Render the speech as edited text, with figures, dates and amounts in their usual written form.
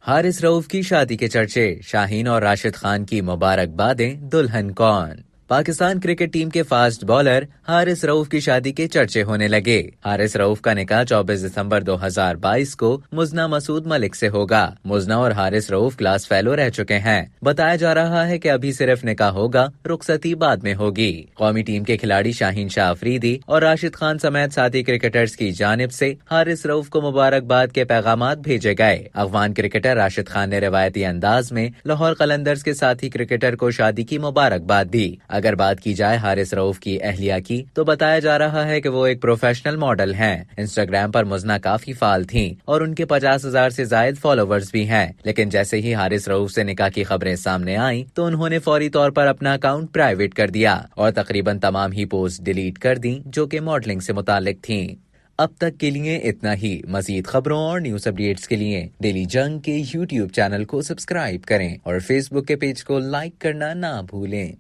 حارث رؤوف کی شادی کے چرچے، شاہین اور راشد خان کی مبارکبادیں، دلہن کون؟ پاکستان کرکٹ ٹیم کے فاسٹ بالر حارث رؤوف کی شادی کے چرچے ہونے لگے۔ حارث رؤوف کا نکاح 24 دسمبر 2022 کو مزنہ مسعود ملک سے ہوگا۔ مزنہ اور حارث رؤوف کلاس فیلو رہ چکے ہیں۔ بتایا جا رہا ہے کہ ابھی صرف نکاح ہوگا، رخصتی بعد میں ہوگی۔ قومی ٹیم کے کھلاڑی شاہین شاہ افریدی اور راشد خان سمیت ساتھی کرکٹرز کی جانب سے حارث رؤوف کو مبارکباد کے پیغامات بھیجے گئے۔ افغان کرکٹر راشد خان نے روایتی انداز میں لاہور قلندرز کے ساتھی کرکٹر کو شادی کی مبارکباد دی۔ اگر بات کی جائے حارث رؤوف کی اہلیہ کی تو بتایا جا رہا ہے کہ وہ ایک پروفیشنل ماڈل ہیں۔ انسٹاگرام پر مزنہ کافی فعال تھیں اور ان کے 50,000 سے زائد فالوورز بھی ہیں، لیکن جیسے ہی حارث رؤوف سے نکاح کی خبریں سامنے آئیں تو انہوں نے فوری طور پر اپنا اکاؤنٹ پرائیویٹ کر دیا اور تقریباً تمام ہی پوسٹ ڈیلیٹ کر دیں جو کہ ماڈلنگ سے متعلق تھیں۔ اب تک کے لیے اتنا ہی۔ مزید خبروں اور نیوز اپڈیٹس کے لیے ڈیلی جنگ کے یوٹیوب چینل کو سبسکرائب کریں اور فیس بک کے پیج کو لائک کرنا نہ بھولیں۔